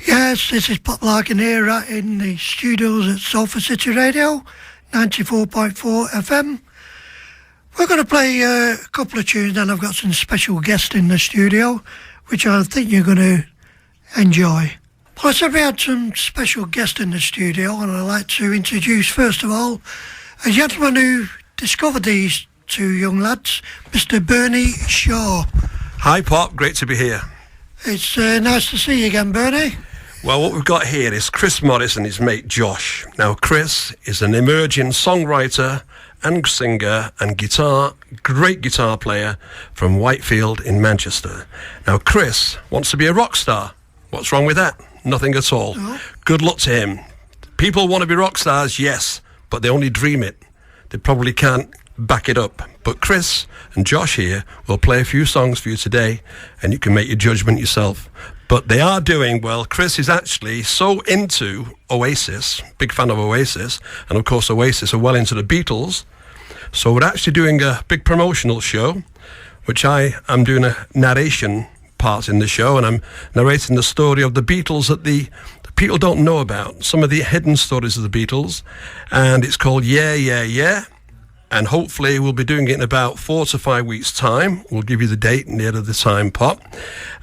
Yes, this is Pop Larkin here right in the studios at Salford City Radio, 94.4 FM. We're going to play a couple of tunes, and I've got some special guests in the studio, which I think you're going to enjoy. Plus, we had some special guests in the studio, and I'd like to introduce, first of all, a gentleman who discovered these two young lads, Mr. Bernie Shaw. Hi, Pop. Great to be here. It's nice to see you again, Bernie. Well, what we've got here is Chris Morris and his mate Josh. Now, Chris is an emerging songwriter and singer and great guitar player from Whitefield in Manchester. Now, Chris wants to be a rock star. What's wrong with that? Nothing at all. No. Good luck to him. People want to be rock stars, yes, but they only dream it. They probably can't back it up. But Chris and Josh here will play a few songs for you today, and you can make your judgment yourself. But they are doing well. Chris is actually so into Oasis, big fan of Oasis, and of course Oasis are well into the Beatles. So we're actually doing a big promotional show, which I am doing a narration part in the show, and I'm narrating the story of the Beatles that the people don't know about, some of the hidden stories of the Beatles, and it's called Yeah, Yeah, Yeah. And hopefully we'll be doing it in about 4 to 5 weeks' time. We'll give you the date near to the time, Pop.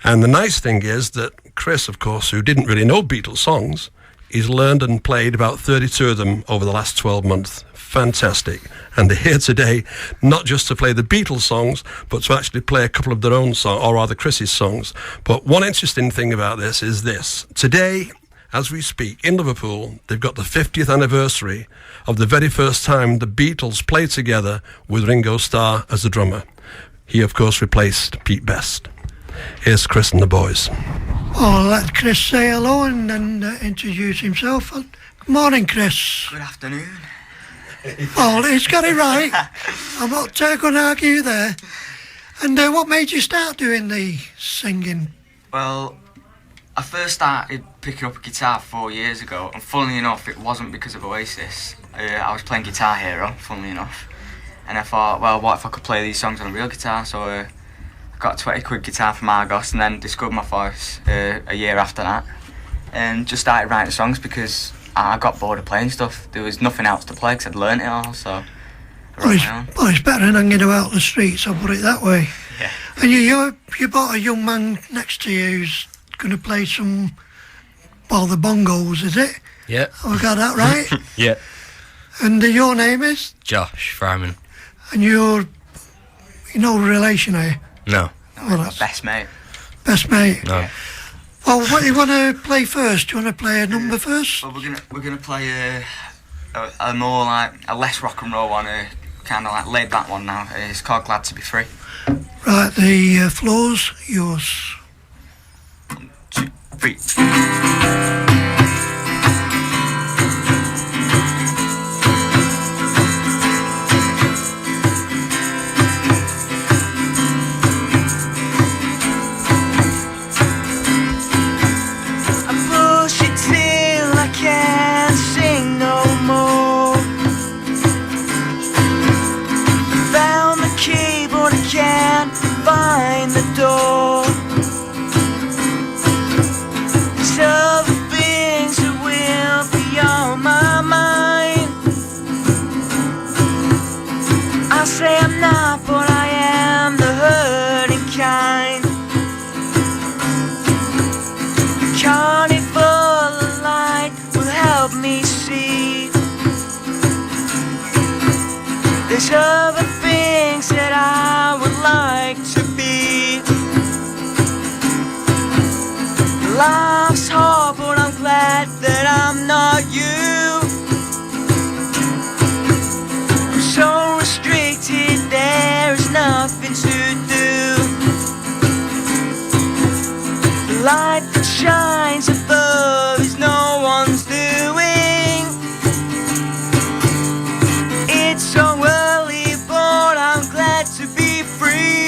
And the nice thing is that Chris, of course, who didn't really know Beatles songs, he's learned and played about 32 of them over the last 12 months. Fantastic. And they're here today not just to play the Beatles songs, but to actually play a couple of their own songs, or rather Chris's songs. But one interesting thing about this is this. Today, as we speak, in Liverpool, they've got the 50th anniversary of the very first time the Beatles played together with Ringo Starr as the drummer. He, of course, replaced Pete Best. Here's Chris and the boys. I'll let Chris say hello and then introduce himself. Good morning, Chris. Good afternoon. Oh, he's got it right. I'm not going to argue there. And what made you start doing the singing? Well, I first started picking up a guitar 4 years ago, and funnily enough, it wasn't because of Oasis. I was playing Guitar Hero, funnily enough, and I thought, well, what if I could play these songs on a real guitar? So I got a 20 quid guitar from Argos, and then discovered my voice a year after that, and just started writing songs because I got bored of playing stuff. There was nothing else to play because I'd learnt it all, so I wrote my own. Well, it's better than hanging about the streets, I'll put it that way. Yeah. And you bought a young man next to you who's going to play some, well, the bongos, is it? Yeah. Have I got that right? Yeah. And your name is? Josh Fryman. And you're no relation, are you? No. Well, that's Best mate. best mate. No. Well, what do you want to play first? Do you want to play a number first? Well, we're gonna play a more like a less rock and roll one, kind of like laid back one now. It's called Glad to Be Free. Right, the floor's yours. 1, 2, 3. There's other things that I would like to be. Life's hard, but I'm glad that I'm not you. I'm so restricted, there is nothing to do. The light that shines above is no one's doing. It's so early, but I'm glad to be free.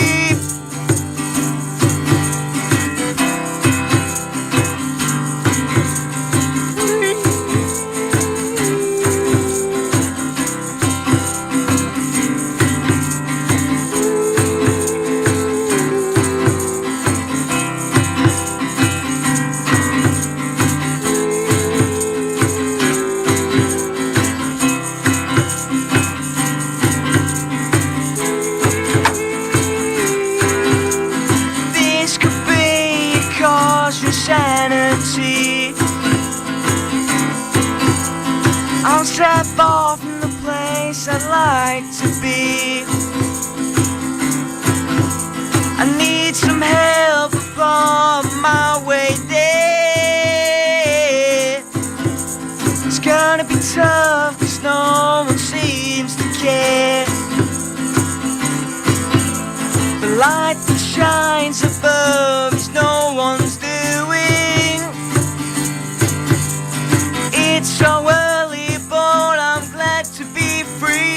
eternity. I'll step off from the place I'd like to be. I need some help upon my way there. It's gonna be tough, 'cause no one seems to care. The light that shines above is no one's doing. It's so early, but I'm glad to be free.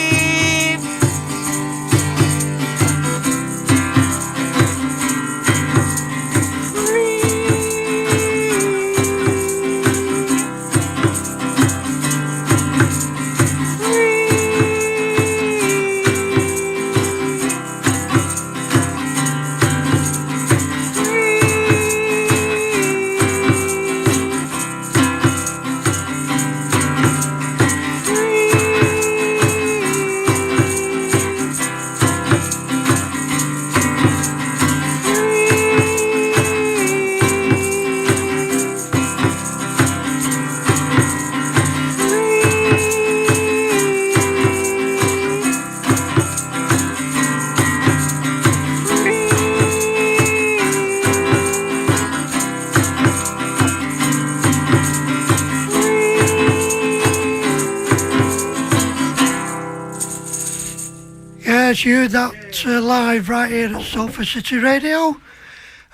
Yes, you heard that live right here at Salford City Radio,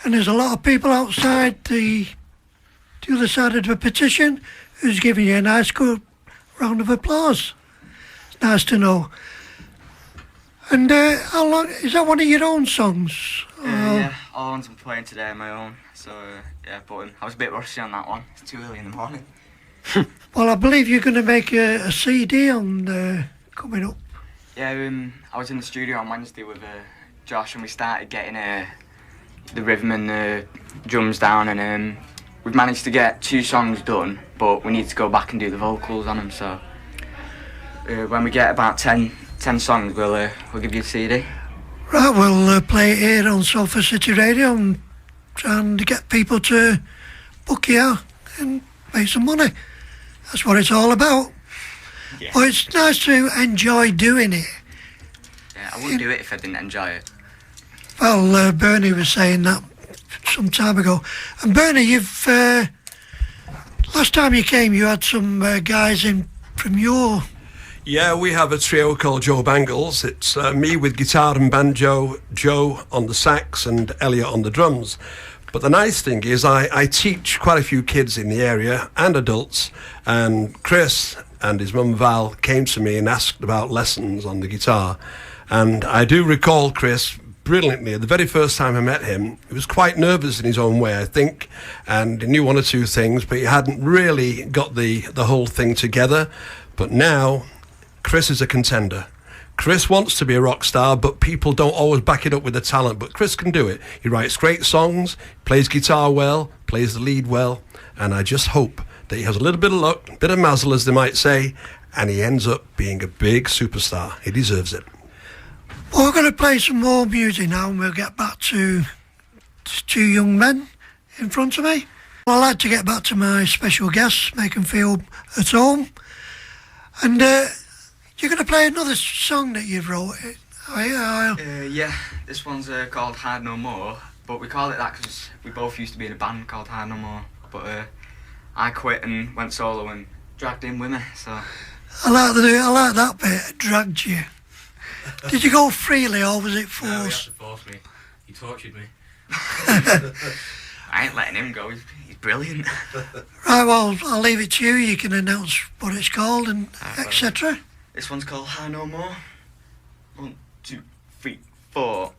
and there's a lot of people outside the other side of the petition who's giving you a nice good round of applause. It's nice to know. And how long is that? One of your own songs? Yeah, all the ones I'm playing today are my own. So yeah, but I was a bit rusty on that one. It's too early in the morning. Well, I believe you're going to make a CD on coming up. Yeah, I was in the studio on Wednesday with Josh, and we started getting the rhythm and the drums down, and we've managed to get 2 songs done, but we need to go back and do the vocals on them. So when we get about 10 songs, we'll give you a CD. Right, we'll play it here on Salford City Radio and try and get people to book you and make some money. That's what it's all about. Yeah. But it's nice to enjoy doing it. Yeah, I wouldn't do it if I didn't enjoy it. Well, Bernie was saying that some time ago. And Bernie, you've last time you came, you had some guys in from your... Yeah, we have a trio called Joe Bangles. It's me with guitar and banjo, Joe on the sax and Elliot on the drums. But the nice thing is I teach quite a few kids in the area and adults, and Chris and his mum Val came to me and asked about lessons on the guitar. And I do recall Chris brilliantly. The very first time I met him, he was quite nervous in his own way, I think, and he knew 1 or 2 things, but he hadn't really got the whole thing together. But now, Chris is a contender. Chris wants to be a rock star, but people don't always back it up with the talent. But Chris can do it. He writes great songs, plays guitar well, plays the lead well, and I just hope that he has a little bit of luck, a bit of mazel, as they might say, and he ends up being a big superstar. He deserves it. Well, we're going to play some more music now, and we'll get back to 2 young men in front of me. Well, I'd like to get back to my special guests, make them feel at home. And you're going to play another song that you've wrote. Yeah, this one's called Hard No More, but we call it that because we both used to be in a band called Hard No More. But I quit and went solo and dragged him with me. So I like that bit. Dragged you. Did you go freely or was it forced? No, he had to force me. He tortured me. I ain't letting him go. He's brilliant. Right, well, I'll leave it to you. You can announce what it's called and etc. This one's called High No More. 1, 2, 3, 4.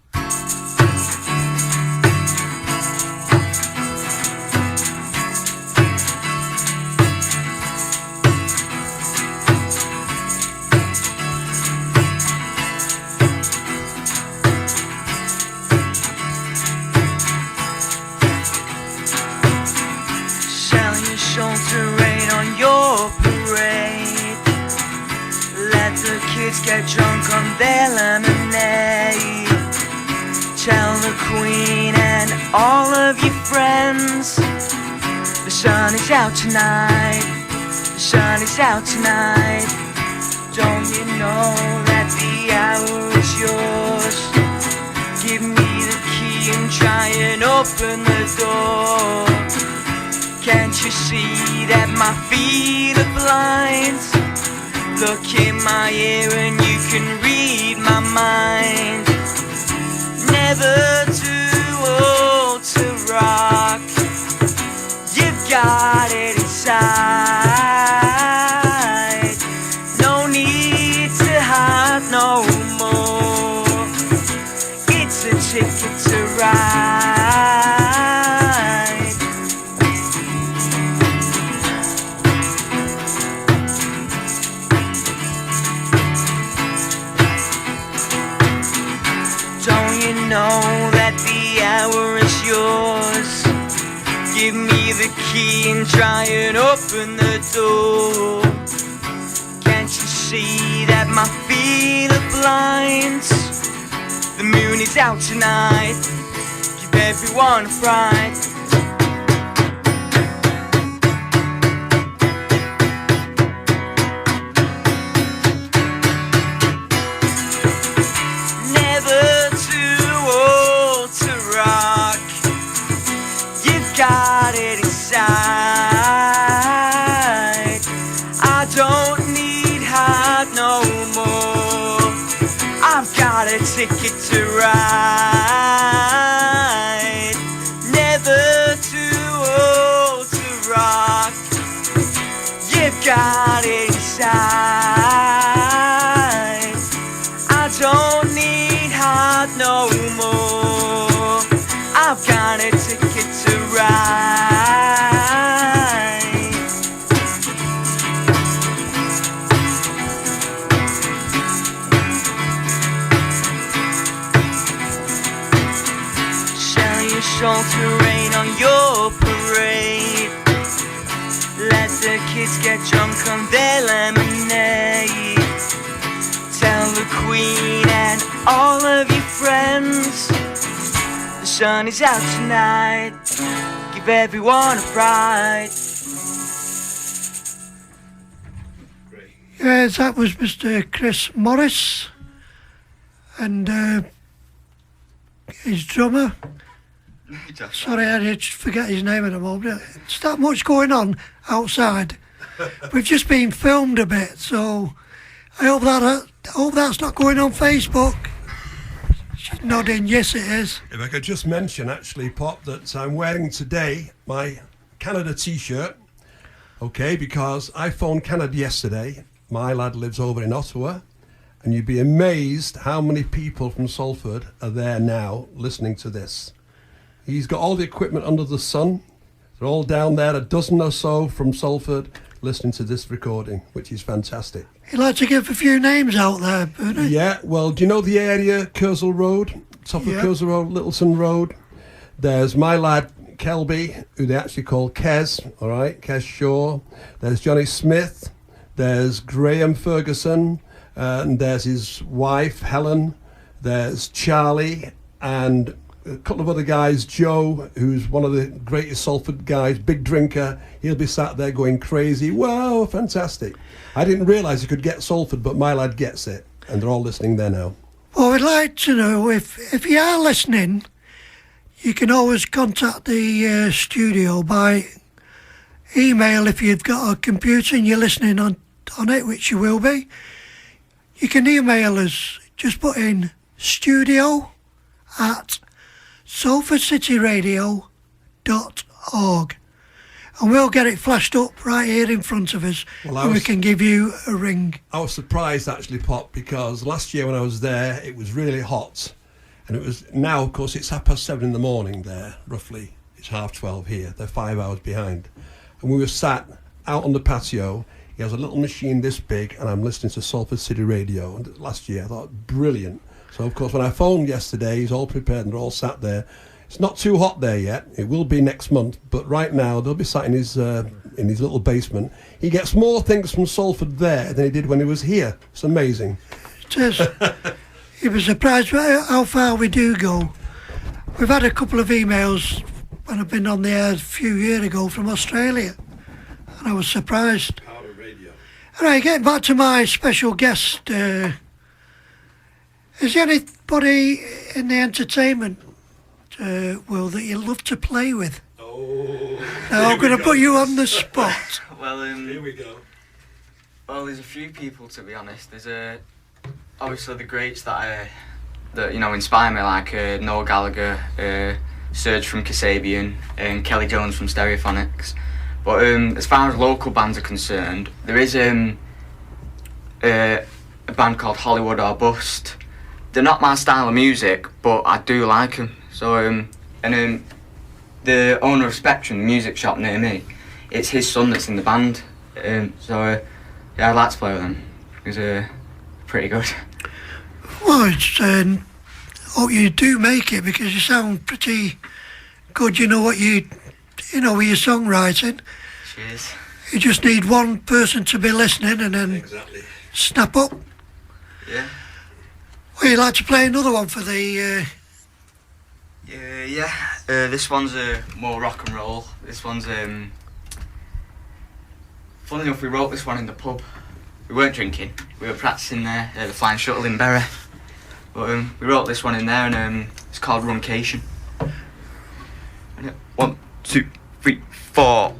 Selling your shoulder rain on your parade. Let the kids get drunk on their lemonade. Tell the queen and all of your friends there's sun is out tonight. The sun is out tonight. Don't you know that the hour is yours? Give me the key and try and open the door. Can't you see that my feet are blind? Look in my ear and you can read my mind. Never too old to rock. You've got it inside. No need to hide no more. It's a ticket to ride. Don't you know that the hour is yours? Give me the key and try and open the door. Can't you see that my feet are blind? The moon is out tonight. Give everyone a fright. Never too old to rock. You've got it inside. I don't need hard no more. I've got a ticket to ride. Never too old to rock. You've got it inside. I don't need hard no more. I've got a ticket to ride. Sell your soul to rain on your parade. Let the kids get drunk on their lemonade. Tell the Queen and all of your friends the sun is out tonight. Give everyone a fright. Yes, that was Mr. Chris Morris and his drummer. Sorry, I did forget his name at the moment. There's that much going on outside. We've just been filmed a bit, so I hope that's not going on Facebook. She's nodding, yes it is. If I could just mention, actually, Pop, that I'm wearing today my Canada t-shirt, okay, because I phoned Canada yesterday. My lad lives over in Ottawa, and you'd be amazed how many people from Salford are there now listening to this. He's got all the equipment under the sun. They're all down there, a dozen or so from Salford, listening to this recording, which is fantastic. You'd like to give a few names out there, Bernie? Yeah, well, do you know the area, Kersal Road? Top of Kersal Road, Littleton Road. There's my lad, Kelby, who they actually call Kez, all right, Kez Shaw. There's Johnny Smith. There's Graham Ferguson. And there's his wife, Helen. There's Charlie and a couple of other guys. Joe, who's one of the greatest Salford guys, big drinker. He'll be sat there going crazy. Wow, fantastic. I didn't realise you could get Salford, but my lad gets it. And they're all listening there now. Well, we'd like to know, if you are listening, you can always contact the studio by email if you've got a computer and you're listening on it, which you will be. You can email us, just put in studio@salfordcityradio.org and we'll get it flashed up right here in front of us, and we can give you a ring. I was surprised, actually, Pop, because last year when I was there, it was really hot. And it was, now, of course, it's 7:30 in the morning there, roughly. It's 12:30 here. They're 5 hours behind. And we were sat out on the patio. He has a little machine this big, and I'm listening to Salford City Radio. And last year, I thought, brilliant. So, of course, when I phoned yesterday, he's all prepared and they're all sat there. It's not too hot there yet. It will be next month, but right now they'll be sat in his little basement. He gets more things from Salford there than he did when he was here. It's amazing. It is. He was surprised how far we do go. We've had a couple of emails when I've been on the air a few years ago from Australia, and I was surprised. Power of radio. All right, getting back to my special guest, is there anybody in the entertainment world that you love to play with? Oh. Now, I'm going to put you on the spot. Well, Here we go. well, there's a few people, to be honest. There's obviously the greats that inspire me, like Noel Gallagher, Serge from Kasabian, and Kelly Jones from Stereophonics. But as far as local bands are concerned, there is a band called Hollywood or Bust. They're not my style of music, but I do like them. So the owner of Spectrum, the music shop near me, it's his son that's in the band. Yeah, I'd like to play with them. It's pretty good. Well, it's, hope you do make it, because you sound pretty good. You know what with your songwriting. Cheers. You just need one person to be listening and then Exactly. snap up. Yeah. Well, you'd like to play another one for the... Yeah. This one's more rock and roll. This one's funny enough, we wrote this one in the pub. We weren't drinking. We were practicing there, the Flying Shuttle in Bury. But we wrote this one in there, and it's called Runcation. 1, 2, 3, 4.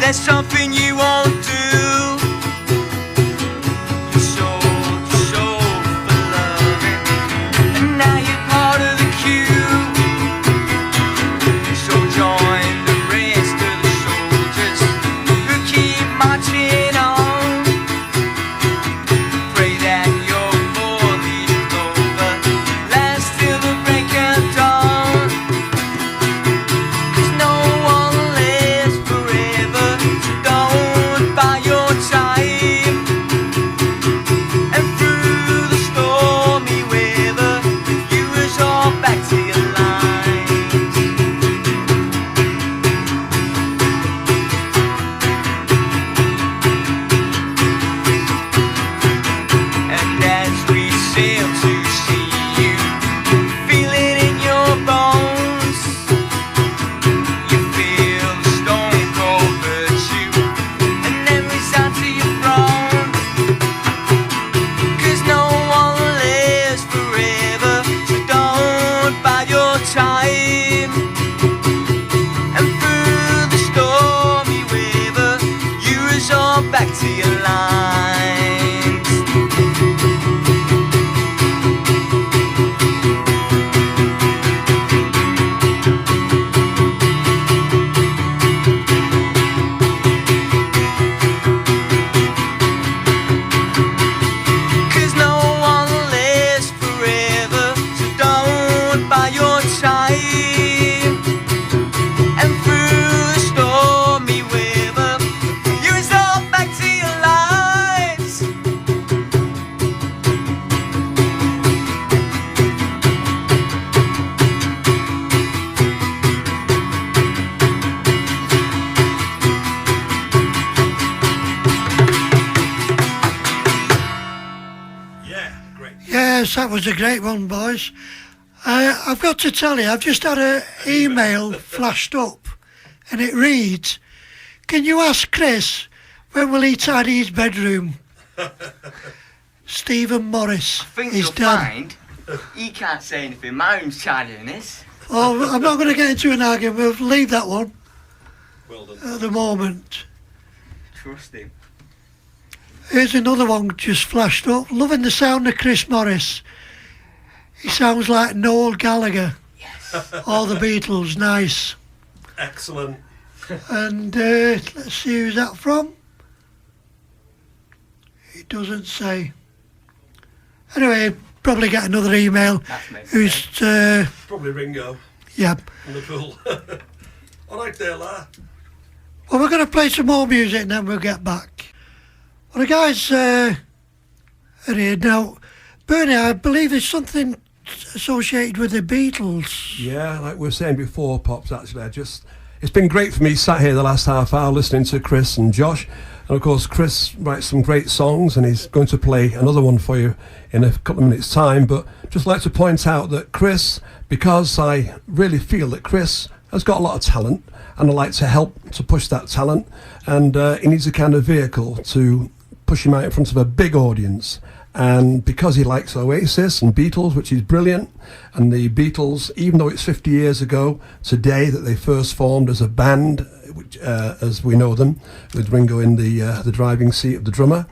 There's something you won't do. You sold your soul for loving, and now you're part of the queue. So join the rest of the soldiers who keep marching on. Pray that your body over lasts till the break of dawn. 'Cause no one lives forever. Don't buy your time, and through the stormy weather, you was all back to your lines. And as we sail to see you, feel it in your bones. You feel the stone cold virtue, and then resign to your throne. 'Cause no one lives forever, so don't buy your time. And through the stormy weather, you resort back to your lines. Cause no one lives forever, so don't buy your time. And through the stormy weather, you resort back to your lives. Yeah, great. Yes, that was a great one, boys. I've got to tell you, I've just had an email flashed up, and it reads, "Can you ask Chris when will he tidy his bedroom?" Stephen Morris, I think his you'll dad. find he can't say anything. My room's tidier than this. Oh, I'm not going to get into an argument. We'll leave that one Well done. at the moment. Trust him. Here's another one just flashed up. Loving the sound of Chris Morris. He sounds like Noel Gallagher. Yes. Or the Beatles. Nice. Excellent. And let's see who's that from. It doesn't say. Anyway, probably get another email. That's me. Who's Probably Ringo yeah. in the pool. All right there, La. Well, we're going to play some more music and then we'll get back. Well, the guys are here now. Bernie, I believe there's something associated with the Beatles. Yeah, like we were saying before, Pops, actually, it's been great for me sat here the last half hour listening to Chris and Josh. And of course, Chris writes some great songs and he's going to play another one for you in a couple of minutes' time. But just like to point out that Chris, because I really feel that Chris has got a lot of talent and I like to help to push that talent, and he needs a kind of vehicle to push him out in front of a big audience. And because he likes Oasis and Beatles, which is brilliant, and the Beatles, even though it's 50 years ago today that they first formed as a band, which, as we know them, with Ringo in the driving seat of the drummer,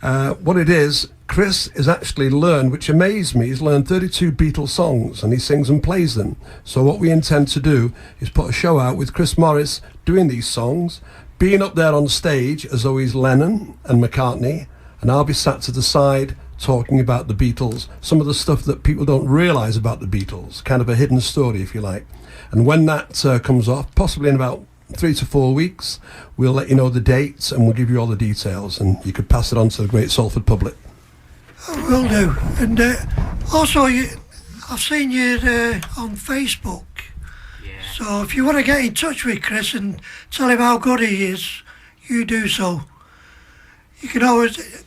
what it is, Chris has actually learned, which amazed me, he's learned 32 Beatles songs and he sings and plays them. So what we intend to do is put a show out with Chris Morris doing these songs, being up there on stage as though he's Lennon and McCartney, and I'll be sat to the side talking about the Beatles, some of the stuff that people don't realise about the Beatles, kind of a hidden story, if you like. And when that comes off, possibly in about 3 to 4 weeks, we'll let you know the dates and we'll give you all the details, and you could pass it on to the great Salford public. I will do. And also, I've seen you on Facebook. Yeah. So if you want to get in touch with Chris and tell him how good he is, you do so. You can always...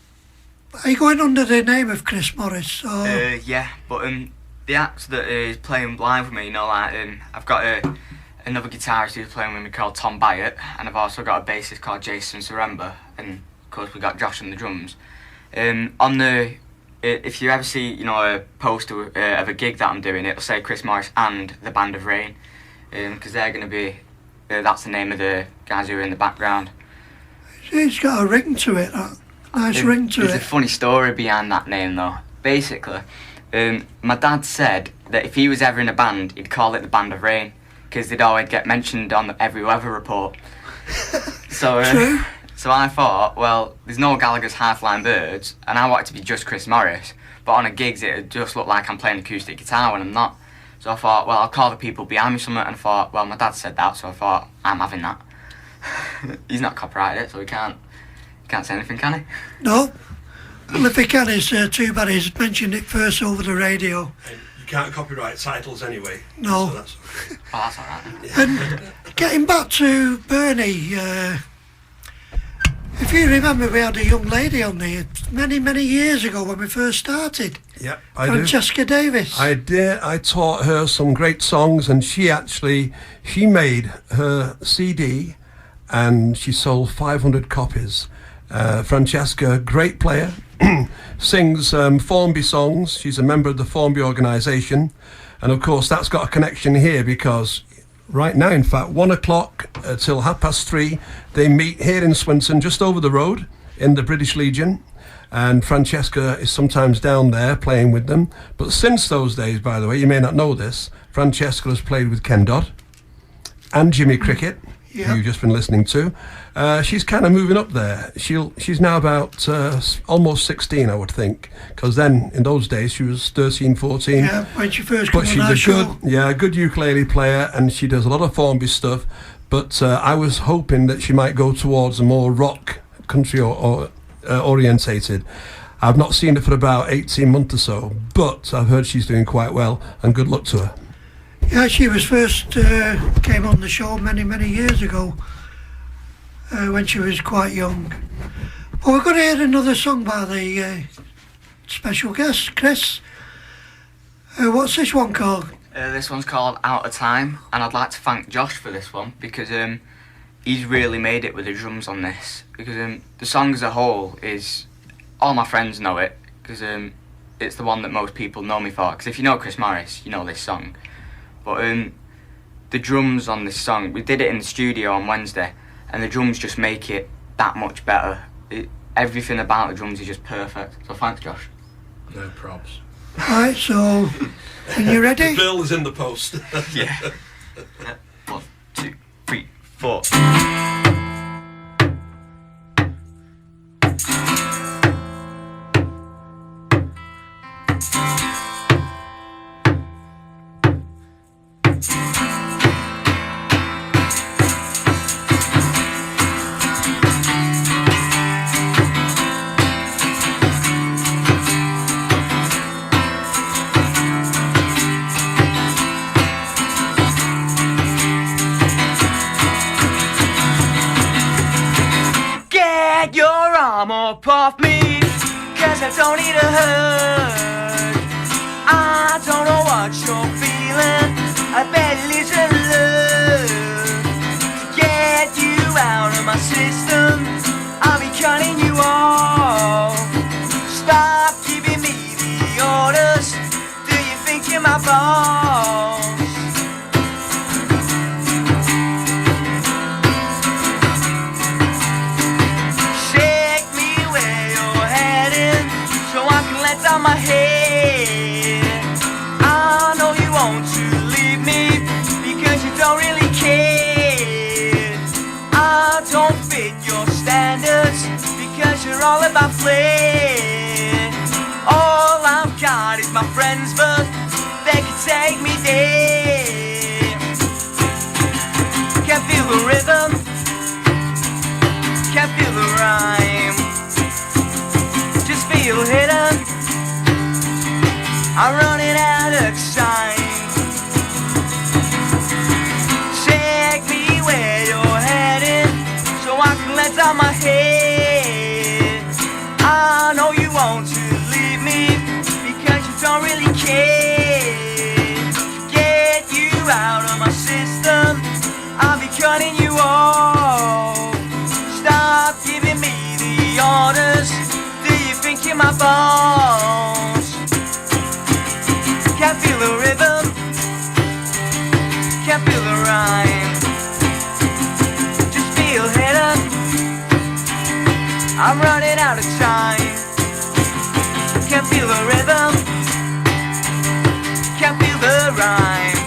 Are you going under the name of Chris Morris? Or? Yeah, but the act that is playing live with me, you know, like I've got another guitarist who's playing with me called Tom Byatt, and I've also got a bassist called Jason Saremba, and of course we got Josh on the drums. On the if you ever see, you know, a poster of a gig that I'm doing, it'll say Chris Morris and the Band of Rain, because they're going to be that's the name of the guys who are in the background. It's got a ring to it. Nice ring to it. There's a funny story behind that name, though. Basically, my dad said that if he was ever in a band, he'd call it the Band of Rain, because they'd always get mentioned on every weather report. So, True. So I thought, well, there's no Gallagher's Half-Line Birds, and I want it to be just Chris Morris, but on a gigs it'd just look like I'm playing acoustic guitar when I'm not. So I thought, well, I'll call the people behind me something, and I thought, well, my dad said that, so I thought, I'm having that. He's not copyrighted it, so he can't say anything, can he? No. Well, if he can, it's too bad he's mentioned it first over the radio. And you can't copyright titles anyway. No. So that's... Well, that's all right. And getting back to Bernie, if you remember, we had a young lady on there many, many years ago when we first started. Yep, I do. Francesca Davis. I did. I taught her some great songs, and she made her CD, and she sold 500 copies. Francesca, great player, sings Formby songs. She's a member of the Formby organisation, and of course that's got a connection here because right now, in fact, 1 o'clock till 3:30, they meet here in Swinton, just over the road in the British Legion, and Francesca is sometimes down there playing with them. But since those days, by the way, you may not know this, Francesca has played with Ken Dodd and Jimmy Cricket, Yep. who you've just been listening to. She's kind of moving up there. She's now about almost 16, I would think, because then in those days she was 13, 14. Yeah, when she first came But on she's our a show. good ukulele player, and she does a lot of Formby stuff. But I was hoping that she might go towards a more rock country or orientated. I've not seen her for about 18 months or so, but I've heard she's doing quite well, and good luck to her. Yeah, she was first came on the show many, many years ago when she was quite young. But we're going to hear another song by the special guest, Chris. What's this one called? This one's called Out of Time, and I'd like to thank Josh for this one because he's really made it with the drums on this. Because the song as a whole is, all my friends know it because it's the one that most people know me for. Because if you know Chris Morris, you know this song. But the drums on this song, we did it in the studio on Wednesday, and the drums just make it that much better. Everything about the drums is just perfect. So thanks, Josh. No props. Right, so, are you ready? The bill is in the post. Yeah. 1, 2, 3, 4. come up off me, 'cause I don't need a hug. I don't know what you're feeling, I bet it isn't love. To get you out of my system, I'll be cutting you off. Stop giving me the orders, do you think you're my boss? Shake me where you're heading, so I can let down my head. I know you want to leave me, because you don't really care. I don't fit your standards, because you're all about flair. All I've got is my friends, but they can take me there. Can't feel the rhythm, can't feel the rhyme, just feel hidden. I'm running out of time. Take me where you're heading, so I can let down my head. I know you want to leave me, because you don't really care. To get you out of my system, I'll be cutting you off. Stop giving me the orders, do you think you're my boss? Can't feel the rhythm, can't feel the rhyme, just feel hidden. I'm running out of time. Can't feel the rhythm, can't feel the rhyme,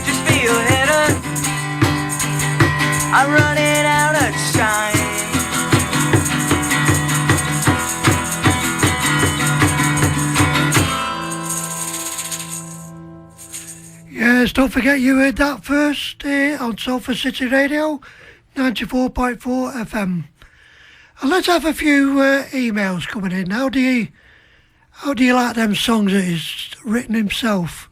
just feel hidden. I'm running out of time. Yes, don't forget you heard that first on Salford City Radio, 94.4 FM. And let's have a few emails coming in. How do you like them songs that he's written himself?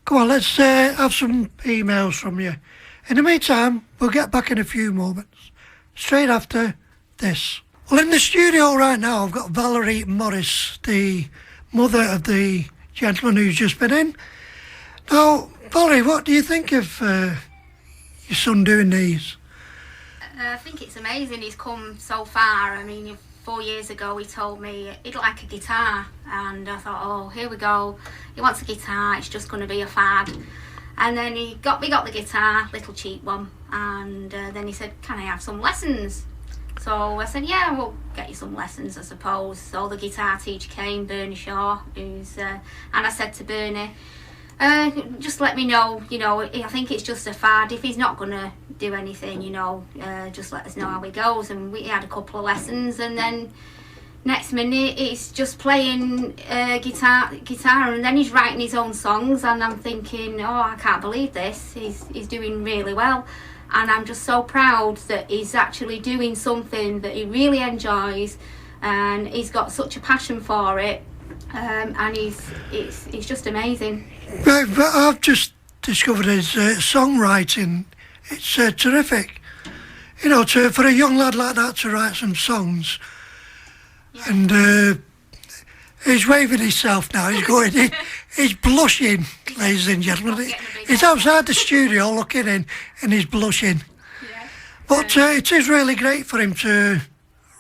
Come on, let's have some emails from you. In the meantime, we'll get back in a few moments, straight after this. Well, in the studio right now, I've got Valerie Morris, the mother of the gentleman who's just been in. Now, Valerie, what do you think of your son doing these? I think it's amazing he's come so far. I mean, 4 years ago he told me he'd like a guitar, and I thought, oh, here we go. He wants a guitar, it's just going to be a fad. And then we got the guitar, little cheap one, and then he said, can I have some lessons? So I said, yeah, we'll get you some lessons, I suppose. So the guitar teacher came, Bernie Shaw, and I said to Bernie, just let me know, I think it's just a fad. If he's not going to do anything, just let us know how he goes. And we had a couple of lessons, and then next minute he's just playing guitar, and then he's writing his own songs, and I'm thinking, oh, I can't believe this. He's doing really well, and I'm just so proud that he's actually doing something that he really enjoys, and he's got such a passion for it, and it's just amazing. Right, but I've just discovered his songwriting. It's terrific. For a young lad like that to write some songs. Yeah. And he's waving himself now. He's going. He's blushing, ladies and gentlemen. He's outside the studio looking in, and he's blushing. Yeah. But it is really great for him to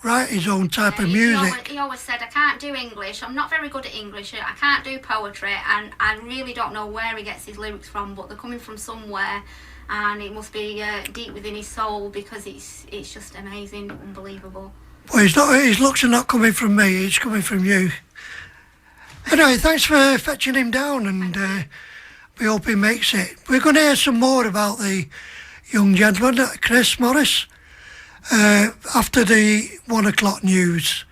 write his own type of music. He always said, I can't do English, I'm not very good at English, I can't do poetry, and I really don't know where he gets his lyrics from, but they're coming from somewhere, and it must be deep within his soul, because it's just amazing, unbelievable. Well, his looks are not coming from me, it's coming from you. Anyway, thanks for fetching him down, and we hope he makes it. We're going to hear some more about the young gentleman, Chris Morris, after the 1 o'clock news.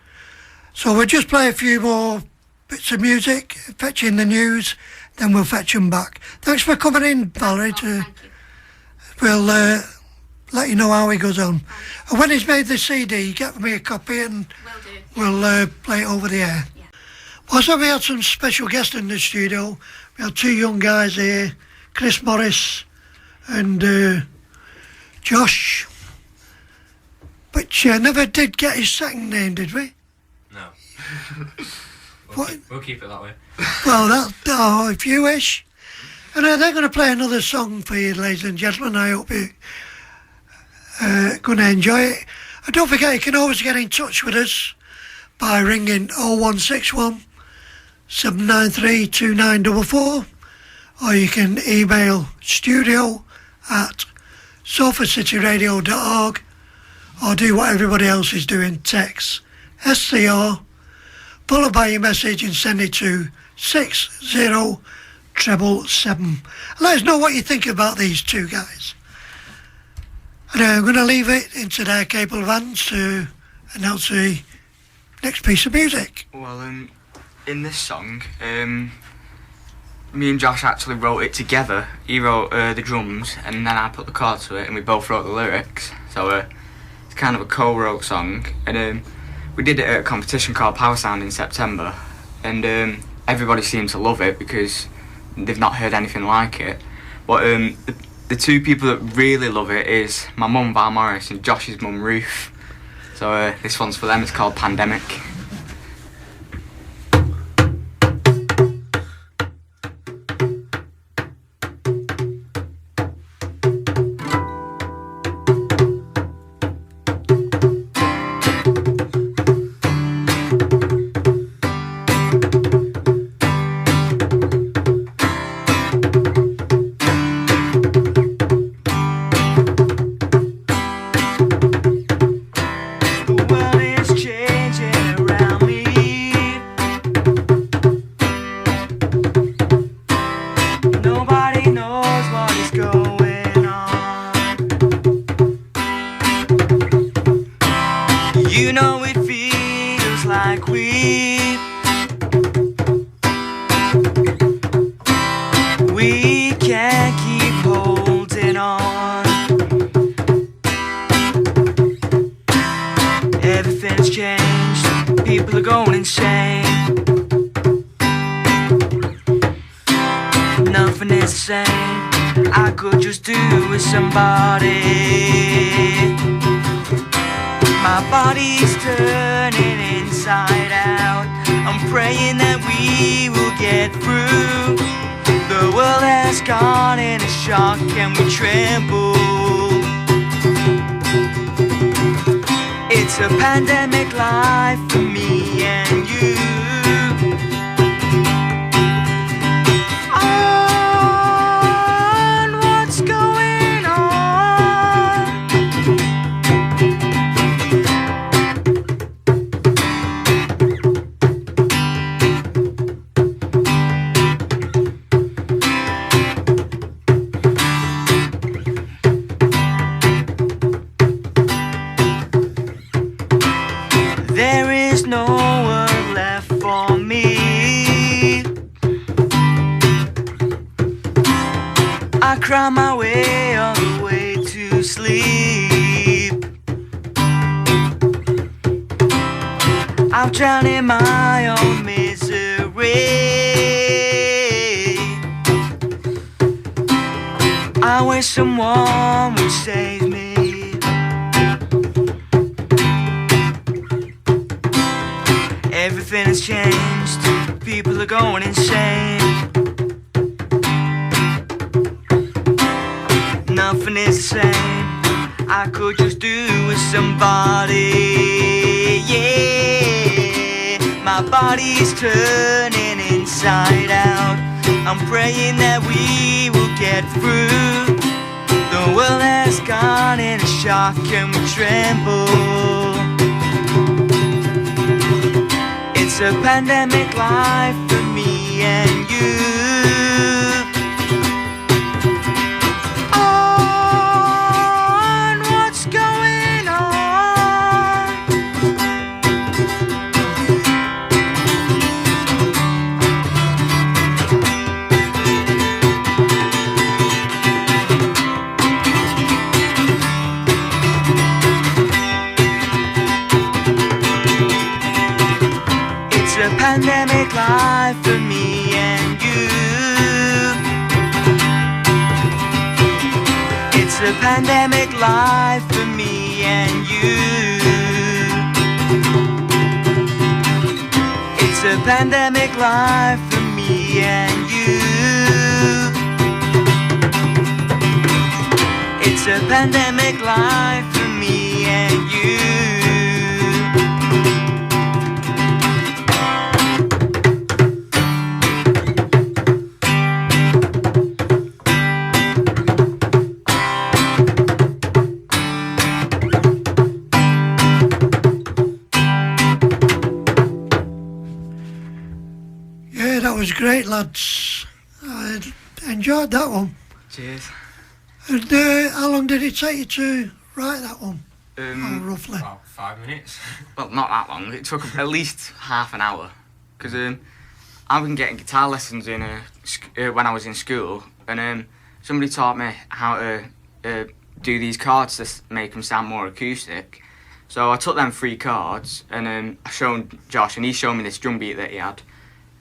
So we'll just play a few more bits of music, fetch in the news, then we'll fetch them back. Thanks for coming in, Valerie. We'll let you know how he goes on. And when he's made the CD, get me a copy and we'll play it over the air. Yeah. Well, so we had some special guests in the studio. We had two young guys here, Chris Morris and Josh. which never did get his second name, did we? No. What? We'll keep it that way. Well, if you wish. And they're going to play another song for you, ladies and gentlemen. I hope you're going to enjoy it. And don't forget, you can always get in touch with us by ringing 0161 793 2944, or you can email studio@salfordcityradio.org, or do what everybody else is doing, text SCR, followed by your message and send it to 60777. Let us know what you think about these two guys. And I'm going to leave it into their capable hands to announce the next piece of music. Well, in this song, me and Josh actually wrote it together. He wrote the drums, and then I put the chords to it, and we both wrote the lyrics. So it's kind of a co-wrote song. And we did it at a competition called Power Sound in September, and everybody seemed to love it because they've not heard anything like it. But the two people that really love it is my mum Val Morris and Josh's mum Ruth. So this one's for them. It's called Pandemic. It's a pandemic life for me and you. On what's going on? There is no word left for me. I cry my way all the way to sleep. I've drowned in my own misery. I wish someone would save me. Everything has changed, people are going insane. Nothing is the same, I could just do with somebody. Yeah, my body's turning inside out. I'm praying that we will get through. The world has gone in a shock and we tremble. It's a pandemic life for me and you. On what's going on? It's a pandemic life for me and you. It's a pandemic life for me and you. a pandemic life for me and you. It's a pandemic life for me and you. Yeah, that was great, lads. I enjoyed that one. Cheers. And how long did it take you to write that one? Roughly. About 5 minutes. Well, not that long. It took at least half an hour. Because I've been getting guitar lessons in when I was in school, and somebody taught me how to do these chords to make them sound more acoustic. So I took them 3 chords, and I showed Josh, and he showed me this drum beat that he had,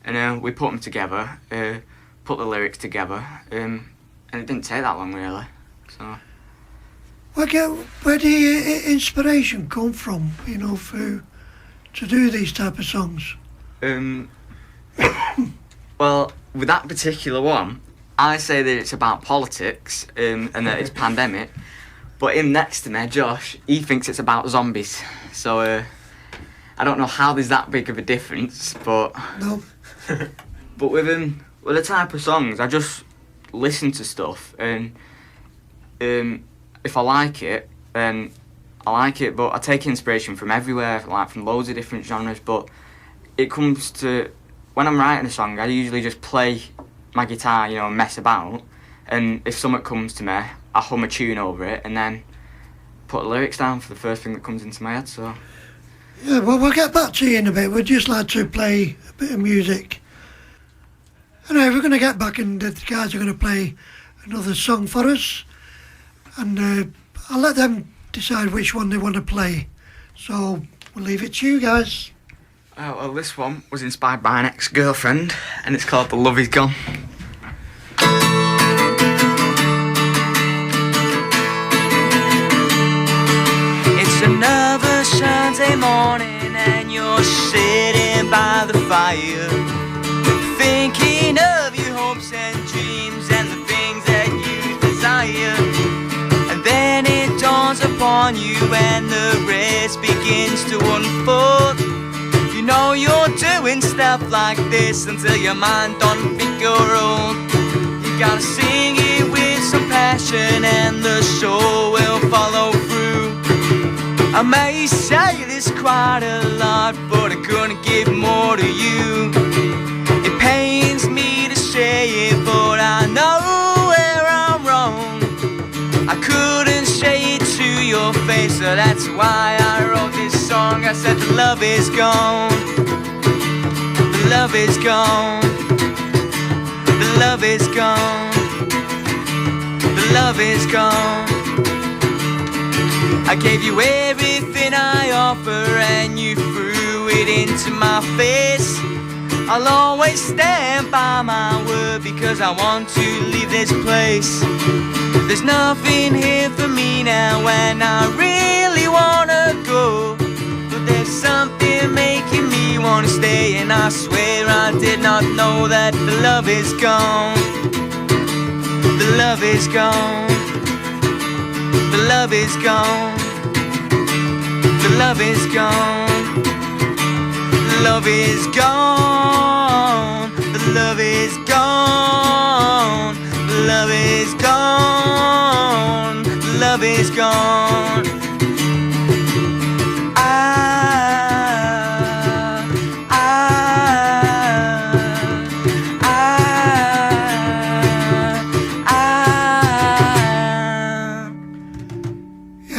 and we put them together, put the lyrics together, and it didn't take that long really. So. Where do your inspiration come from, you know, to do these type of songs? Well, with that particular one, I say that it's about politics and that it's pandemic. But him next to me, Josh, he thinks it's about zombies. So I don't know how there's that big of a difference, but No. but with the type of songs, I just listen to stuff, and if I like it, then I like it. But I take inspiration from everywhere, like from loads of different genres. But it comes to when I'm writing a song, I usually just play my guitar, you know, and mess about. And if something comes to me, I hum a tune over it, and then put the lyrics down for the first thing that comes into my head. So. Yeah, well, we'll get back to you in a bit. We'd just like to play a bit of music. Anyway, we're going to get back, and the guys are going to play another song for us. And I'll let them decide which one they want to play. So we'll leave it to you guys. Oh, well, this one was inspired by an ex-girlfriend, and it's called The Love Is Gone. It's another Sunday morning and you're sitting by the fire, thinking of your hopes and dreams and the things that you desire. And then it dawns upon you and the rest begins to unfold. You know you're doing stuff like this until your mind don't think you're old. You gotta sing it with some passion and the show will follow through. I may say this quite a lot, but I couldn't give more to you. It pains me to say it, but I know where I'm wrong. I couldn't say it to your face, so that's why I wrote this song. I said the love is gone. The love is gone. The love is gone. The love is gone. I gave you everything I offer and you threw it into my face. I'll always stand by my word because I want to leave this place. There's nothing here for me now and I really wanna go, but there's something making me wanna stay, and I swear I did not know that the love is gone. The love is gone. The love is gone. The love is gone. The love is gone. The love is gone. The love is gone. The love is gone.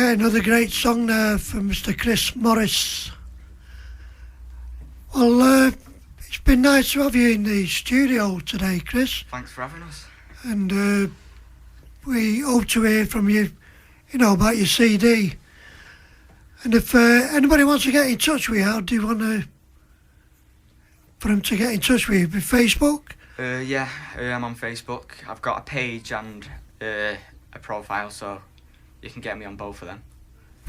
Another great song there from Mr. Chris Morris. Well, it's been nice to have you in the studio today, Chris. Thanks for having us. And we hope to hear from you, you know, about your CD. And if anybody wants to get in touch with you, how do you want for them to get in touch with you? With Facebook? Yeah, I'm on Facebook. I've got a page and a profile, so you can get me on both of them.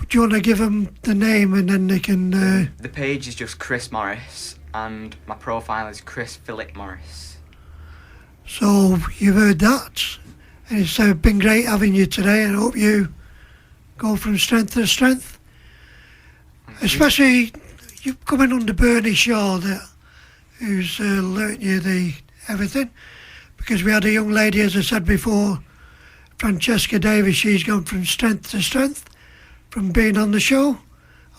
Do you want to give them the name and then they can... The page is just Chris Morris, and my profile is Chris Philip Morris. So you've heard that, and it's been great having you today, and I hope you go from strength to strength. Especially you coming under Bernie Shaw, who's learnt you the everything, because we had a young lady, as I said before, Francesca Davis. She's gone from strength to strength from being on the show,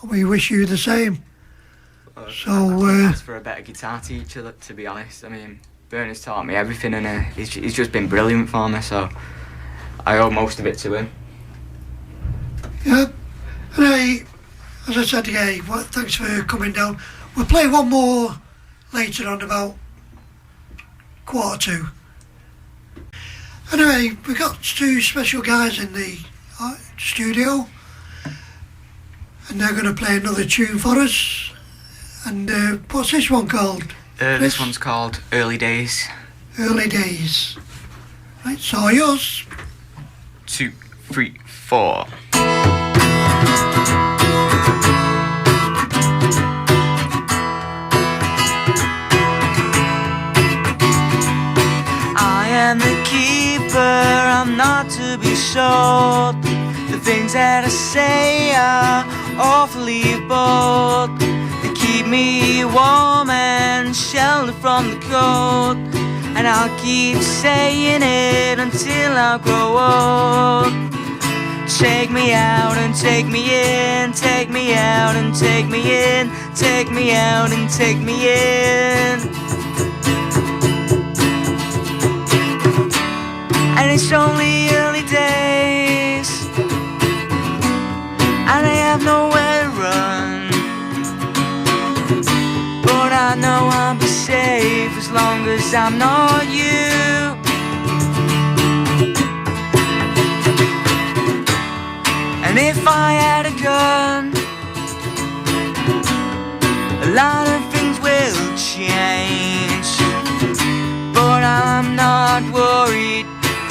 and we wish you the same. So Ask for a better guitar teacher, to be honest. I mean, Bernie's taught me everything, and he's just been brilliant for me, so I owe most of it to him. yeah, and as I said again, thanks for coming down. We'll play one more later on, about 1:45. Anyway, we've got two special guys in the studio, and they're going to play another tune for us. And what's this one called? This one's called Early Days. Early Days. Right, so yours. 2, 3, 4. I am the keeper, I'm not to be sold. The things that I say are awfully bold. They keep me warm and sheltered from the cold, and I'll keep saying it until I grow old. Take me out and take me in, take me out and take me in, take me out and take me in. And it's only early days, and I have nowhere to run, but I know I'll be safe as long as I'm not you. And if I had a gun, a lot of things will change, but I'm not worried.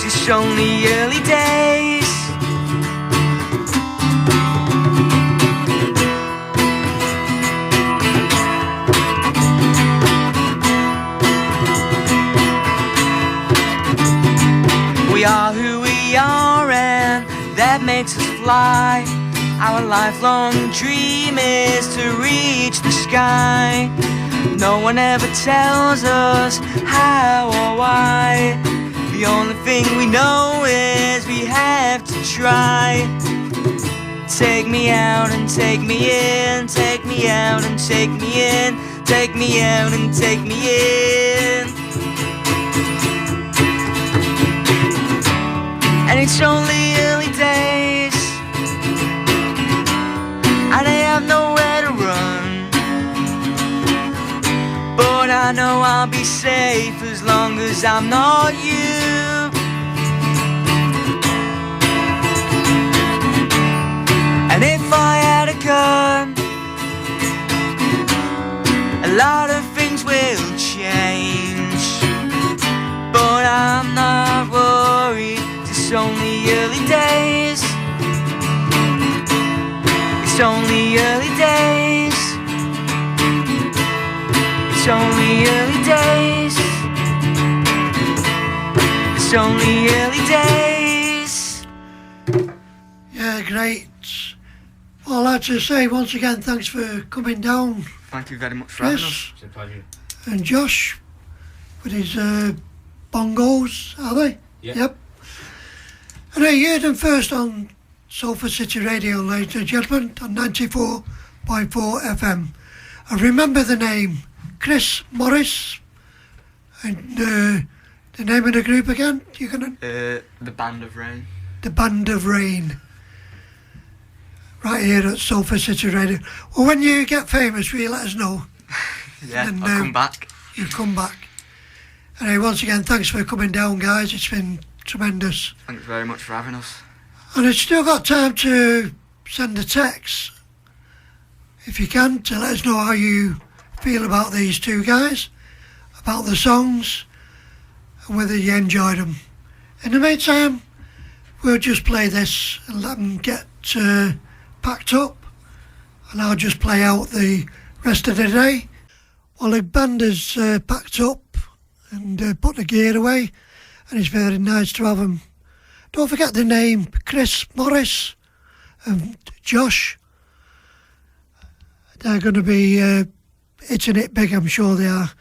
It's only early days. We are who we are, and that makes us fly. Our lifelong dream is to reach the sky. No one ever tells us how or why. The only thing we know is we have to try. Take me out and take me in, take me out and take me in, take me out and take me in. And it's only early days, and I have nowhere to run, but I know I'll be safe as long as I'm not you. And if I had a gun, a lot of things will change, but I'm not worried. It's only early days. It's only early days. It's only early days. It's only early days. Yeah, great. Well, I'd like to say once again, thanks for coming down. Thank you very much for having us. Chris It's a pleasure. and Josh with his bongos, are they? Yeah. Yep. And I heard them first on Salford City Radio, ladies and gentlemen, on 94.4 FM. I remember the name, Chris Morris, and the name of the group again. You gonna? The Band of Rain. The Band of Rain. Right here at Salford City Radio. Well, when you get famous, will you let us know? Yeah, And, I'll come back. You come back. Anyway, once again, thanks for coming down, guys. It's been tremendous. Thanks very much for having us. And I've still got time to send a text, if you can, to let us know how you feel about these two guys, about the songs, and whether you enjoyed them. In the meantime, we'll just play this and let them get packed up, and I'll just play out the rest of the day. Well, the band has packed up and put the gear away, and it's very nice to have them. Don't forget the name, Chris Morris and Josh. They're going to be hitting it big, I'm sure they are.